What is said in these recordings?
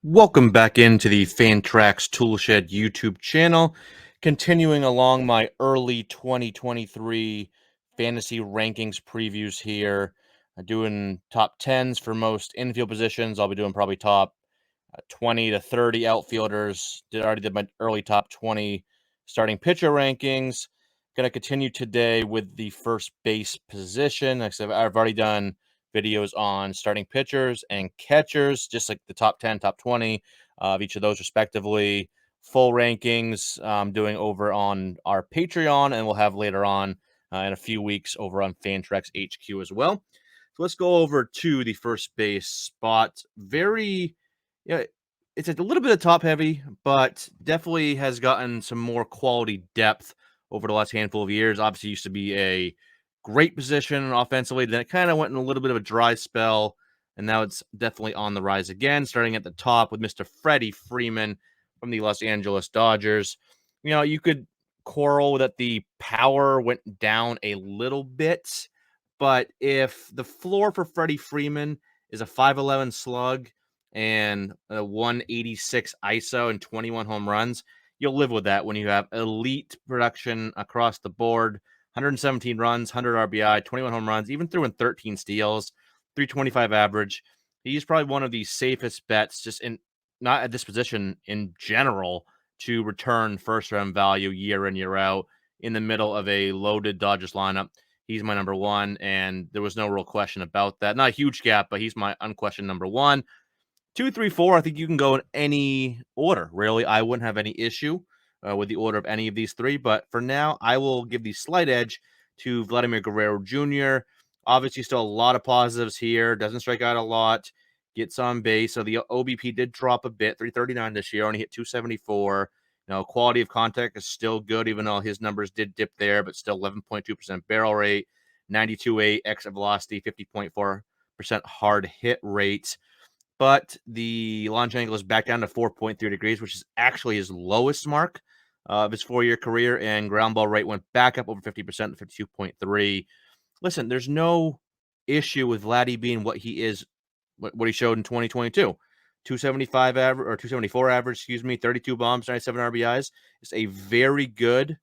Welcome back into the Fantrax Toolshed YouTube channel. Continuing along my early 2023 fantasy rankings previews here. Doing top 10s for most infield positions. I'll be doing probably top 20 to 30 outfielders. Already did my early top 20 starting pitcher rankings. Going to continue today with the first base position. Like I said, I've already done videos on starting pitchers and catchers, just like the top 10, top 20 of each of those respectively. Full rankings doing over on our Patreon, and we'll have later on in a few weeks over on Fantrax HQ as well. So let's go over to the first base spot. Very, yeah, it's a little bit of top heavy, but definitely has gotten some more quality depth over the last handful of years. Obviously, used to be a great position offensively. Then it kind of went in a little bit of a dry spell, and now it's definitely on the rise again, starting at the top with Mr. Freddie Freeman from the Los Angeles Dodgers. You could quarrel that the power went down a little bit, but if the floor for Freddie Freeman is a 511 slug and a 186 ISO and 21 home runs, you'll live with that when you have elite production across the board. 117 runs, 100 RBI, 21 home runs, even threw in 13 steals, 325 average. He's probably one of the safest bets, just in not at this position in general, to return first round value year in, year out in the middle of a loaded Dodgers lineup. He's my number one, and there was no real question about that. Not a huge gap, but he's my unquestioned number one. 2, 3, 4, I think you can go in any order. Really, I wouldn't have any issue with the order of any of these three. But for now, I will give the slight edge to Vladimir Guerrero Jr. Obviously, still a lot of positives here. Doesn't strike out a lot. Gets on base. So the OBP did drop a bit, 339 this year. Only hit 274. Quality of contact is still good, even though his numbers did dip there, but still 11.2% barrel rate, 92.8 exit velocity, 50.4% hard hit rate. But the launch angle is back down to 4.3 degrees, which is actually his lowest mark of his 4-year career. And ground ball rate went back up over 50% to 52.3. Listen, there's no issue with Vladdy being what he is, what he showed in 2022. 275 average or 274 average, 32 bombs, 97 RBIs. It's a very good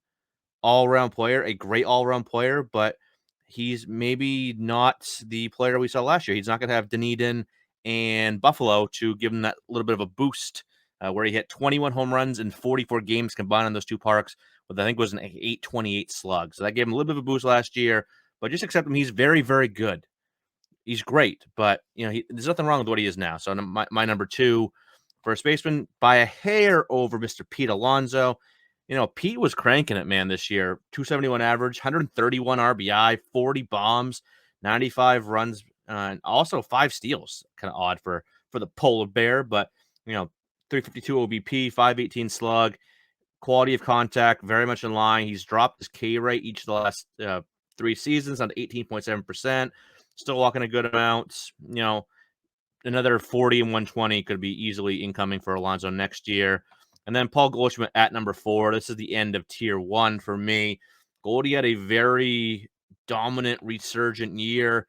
all-around player, a great all-around player, but he's maybe not the player we saw last year. He's not going to have Dunedin and Buffalo to give him that little bit of a boost, where he hit 21 home runs in 44 games combined on those two parks, with I think was an 828 slug. So that gave him a little bit of a boost last year, but just accept him. He's very, very good. He's great, but there's nothing wrong with what he is now. So my number two, first baseman, by a hair over Mr. Pete Alonso. Pete was cranking it, man, this year. 271 average, 131 RBI, 40 bombs, 95 runs, and also 5 steals. Kind of odd for the polar bear, but 352 OBP, 518 slug, quality of contact, very much in line. He's dropped his K rate each of the last 3 seasons on 18.7%. Still walking a good amount. Another 40 and 120 could be easily incoming for Alonso next year. And then Paul Goldschmidt at number 4. This is the end of tier 1 for me. Goldie had a very dominant, resurgent year.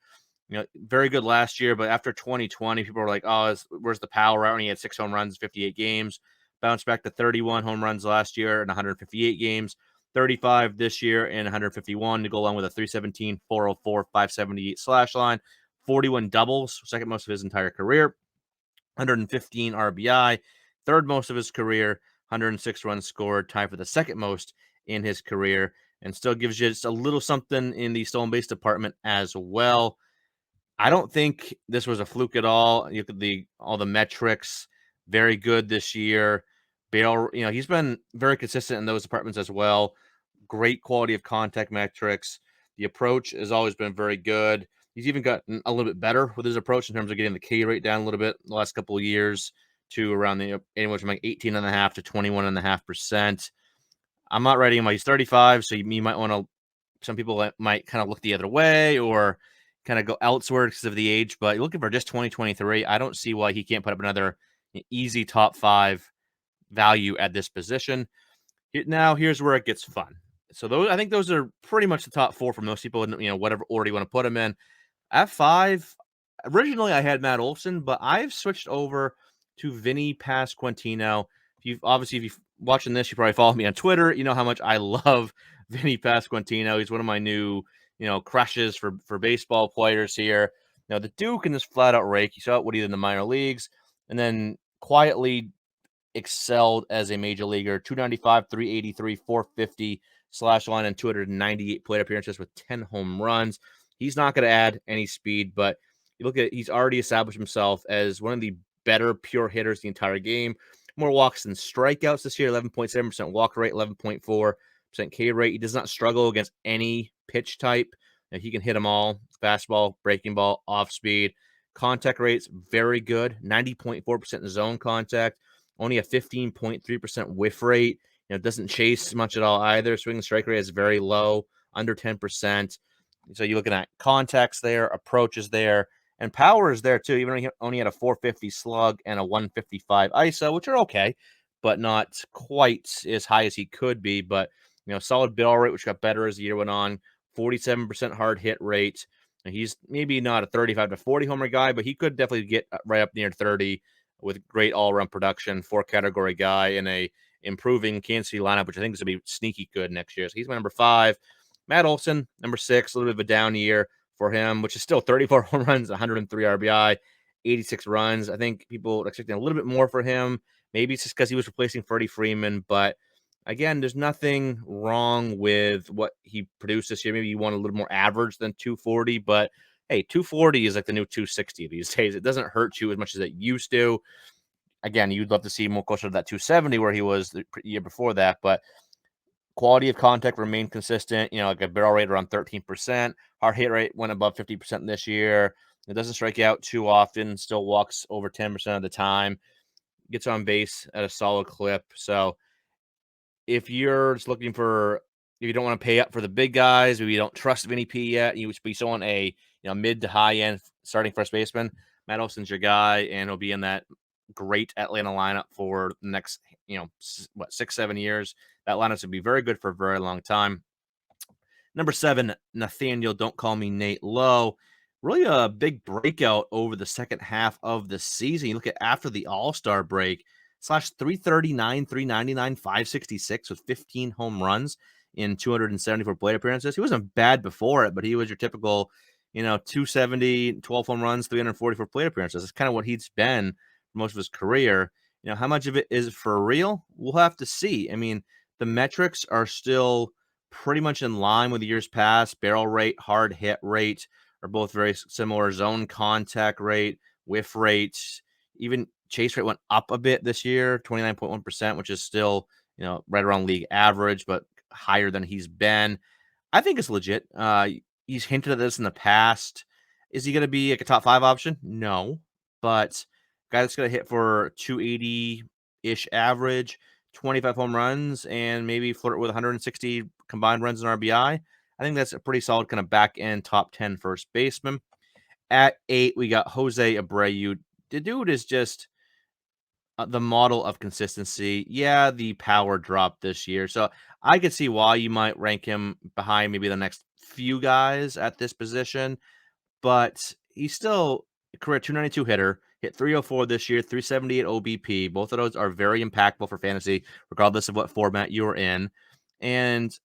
Very good last year, but after 2020, people were like, "Oh, where's the power?" Out, and he had 6 home runs, 58 games. Bounced back to 31 home runs last year in 158 games. 35 this year and 151 to go along with a 317, 404, 578 slash line. 41 doubles, second most of his entire career. 115 RBI, third most of his career. 106 runs scored, tied for the second most in his career, and still gives you just a little something in the stolen base department as well. I don't think this was a fluke at all. You look at all the metrics, very good this year. Bale, he's been very consistent in those departments as well. Great quality of contact metrics. The approach has always been very good. He's even gotten a little bit better with his approach in terms of getting the K rate down a little bit the last couple of years to around anywhere from like 18.5 to 21.5%. I'm not writing him. He's 35, so you might want to. Some people might kind of look the other way or kind of go elsewhere because of the age. But looking for just 2023, I don't see why he can't put up another easy top 5 value at this position. Now, here's where it gets fun. So I think those are pretty much the top 4 for most people, whatever order you want to put them in. At 5, originally I had Matt Olson, but I've switched over to Vinny Pasquantino. If you're watching this, you probably follow me on Twitter. You know how much I love Vinny Pasquantino. He's one of my new, crushes for baseball players here. Now the Duke can just flat out rake. You saw what he did in the minor leagues, and then quietly excelled as a major leaguer. 295, 383, 450 slash line, and 298 plate appearances with 10 home runs. He's not going to add any speed, but you look at he's already established himself as one of the better pure hitters the entire game. More walks than strikeouts this year, 11.7% walk rate, 11.4% K rate. He does not struggle against any pitch type. He can hit them all: fastball, breaking ball, off speed. Contact rate's very good, 90.4% zone contact, only a 15.3% whiff rate. Doesn't chase much at all either. Swing and strike rate is very low, under 10%. So you're looking at contacts there, approaches there, and power is there too. Even though he only had a 450 slug and a 155 ISO, which are okay, but not quite as high as he could be. But solid barrel rate, which got better as the year went on. 47% hard hit rate. He's maybe not a 35 to 40 homer guy, but he could definitely get right up near 30 with great all-around production, 4-category guy in a improving Kansas City lineup, which I think is going to be sneaky good next year. So he's my number 5. Matt Olson, number 6, a little bit of a down year for him, which is still 34 home runs, 103 RBI, 86 runs. I think people are expecting a little bit more for him. Maybe it's just because he was replacing Freddie Freeman, but again, there's nothing wrong with what he produced this year. Maybe you want a little more average than 240, but hey, 240 is like the new 260 these days. It doesn't hurt you as much as it used to. Again, you'd love to see more closer to that 270 where he was the year before that, but quality of contact remained consistent, like a barrel rate around 13%. Hard hit rate went above 50% this year. It doesn't strike out too often, still walks over 10% of the time, gets on base at a solid clip. So if you're just looking for, if you don't want to pay up for the big guys, maybe you don't trust Vinny P yet, you still want a mid to high end starting first baseman, Matt Olson's your guy, and he'll be in that great Atlanta lineup for the next 6-7 years. That lineup's will be very good for a very long time. Number 7, Nathaniel, don't call me Nate Lowe. Really a big breakout over the second half of the season. You look at after the All-Star break, slash 339, 399, 566 with 15 home runs in 274 plate appearances. He wasn't bad before it, but he was your typical, 270, 12 home runs, 344 plate appearances. That's kind of what he's been for most of his career. How much of it is for real? We'll have to see. I mean, the metrics are still pretty much in line with years past. Barrel rate, hard hit rate are both very similar. Zone contact rate, whiff rate, even chase rate went up a bit this year, 29.1%, which is still, right around league average, but higher than he's been. I think it's legit. He's hinted at this in the past. Is he going to be like a top 5 option? No, but guy that's going to hit for 280-ish average, 25 home runs, and maybe flirt with 160 combined runs and RBI. I think that's a pretty solid kind of back end top 10 first baseman. At 8, we got Jose Abreu. The dude is just the model of consistency. Yeah, the power dropped this year, so I could see why you might rank him behind maybe the next few guys at this position, but he's still a career 292 hitter, hit 304 this year, 378 OBP. Both of those are very impactful for fantasy, regardless of what format you're in, and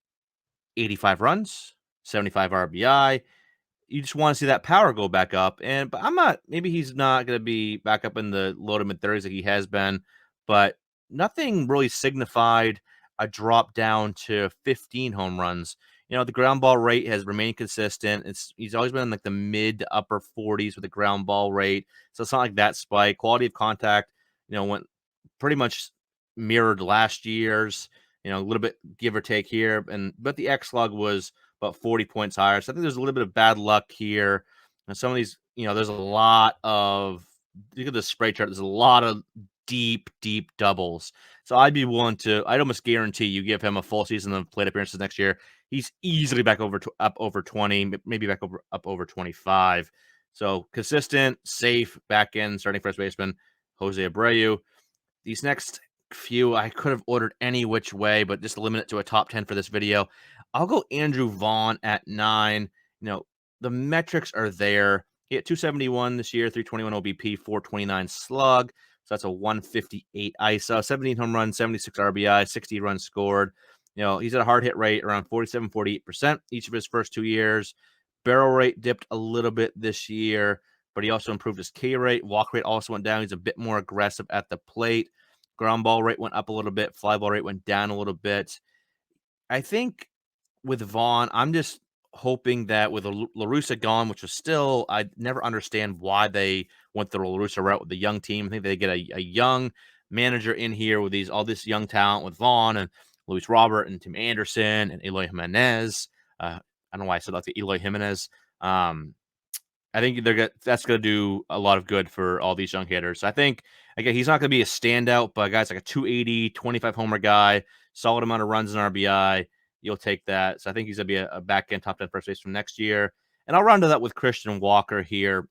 85 runs, 75 RBI. You just want to see that power go back up. But I'm not, maybe he's not going to be back up in the low to mid 30s like he has been, but nothing really signified a drop down to 15 home runs. The ground ball rate has remained consistent. He's always been in like the mid to upper 40s with the ground ball rate. So it's not like that spike. Quality of contact, went pretty much mirrored last year's, a little bit give or take here. But the X log was about 40 points higher. So I think there's a little bit of bad luck here. And some of these, there's a lot of, look at the spray chart. There's a lot of deep, deep doubles. So I'd almost guarantee you give him a full season of plate appearances next year. He's easily back up over 20, maybe up over 25. So consistent, safe back end starting first baseman, Jose Abreu. These next few I could have ordered any which way, but just limit it to a top 10 for this video. I'll go Andrew Vaughn at 9. The metrics are there. He hit 271 this year, 321 OBP, 429 slug. So that's a 158 ISO, 17 home runs, 76 RBI, 60 runs scored. He's at a hard hit rate around 47, 48% each of his first 2 years. Barrel rate dipped a little bit this year, but he also improved his K rate. Walk rate also went down. He's a bit more aggressive at the plate. Ground ball rate went up a little bit. Fly ball rate went down a little bit. I think with Vaughn, I'm just hoping that with La Russa gone, which was still, I never understand why they went the La Russa route with the young team. I think they get a young manager in here with all this young talent with Vaughn and Luis Robert and Tim Anderson and Eloy Jimenez. I don't know why I said that to Eloy Jimenez. I think that's going to do a lot of good for all these young hitters. So I think, again, he's not going to be a standout, but guys like a 280, 25 homer guy, solid amount of runs in RBI, you'll take that. So I think he's going to be a back-end top 10 first baseman next year. And I'll round it up with Christian Walker here.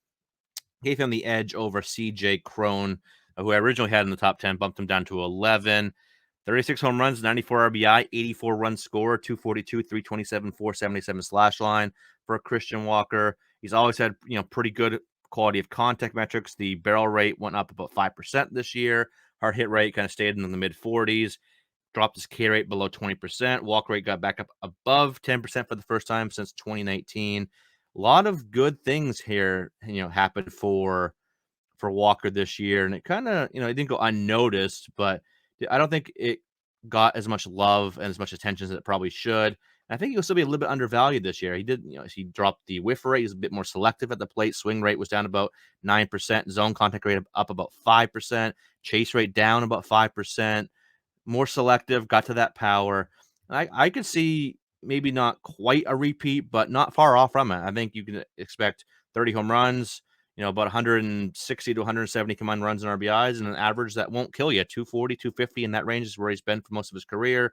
Gave him the edge over CJ Cron, who I originally had in the top 10, bumped him down to 11. 36 home runs, 94 RBI, 84 runs scored, 242, 327, 477 slash line for Christian Walker. He's always had, pretty good quality of contact metrics. The barrel rate went up about 5% this year. Hard hit rate kind of stayed in the mid 40s. Dropped his K rate below 20%. Walk rate got back up above 10% for the first time since 2019. A lot of good things here, happened for Walker this year, and it kind of, it didn't go unnoticed, but I don't think it got as much love and as much attention as it probably should. And I think he'll still be a little bit undervalued this year. He did, he dropped the whiff rate. He's a bit more selective at the plate. Swing rate was down about 9%. Zone contact rate up about 5%. Chase rate down about 5%. More selective, got to that power. I could see maybe not quite a repeat, but not far off from it. I think you can expect 30 home runs, about 160 to 170 combined runs and RBIs, and an average that won't kill you. 240, 250 in that range is where he's been for most of his career.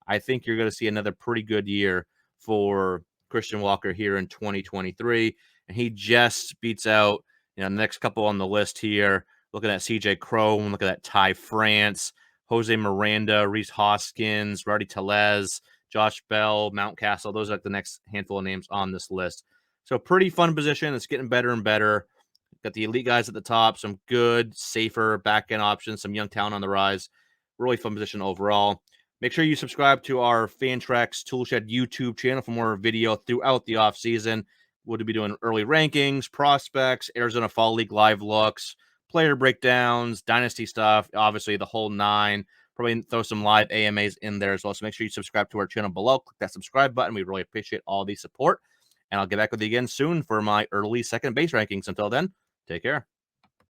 I think you're going to see another pretty good year for Christian Walker here in 2023. And he just beats out, the next couple on the list here. Looking at CJ Cron, look at that Ty France, Jose Miranda, Reese Hoskins, Rowdy Tellez, Josh Bell, Mountcastle. Those are like the next handful of names on this list. So pretty fun position. It's getting better and better. Got the elite guys at the top, some good, safer back-end options, some young talent on the rise. Really fun position overall. Make sure you subscribe to our Fantrax Toolshed YouTube channel for more video throughout the offseason. We'll be doing early rankings, prospects, Arizona Fall League live looks, player breakdowns, dynasty stuff, obviously the whole nine. Probably throw some live AMAs in there as well. So make sure you subscribe to our channel below. Click that subscribe button. We really appreciate all the support. And I'll get back with you again soon for my early second base rankings. Until then, take care.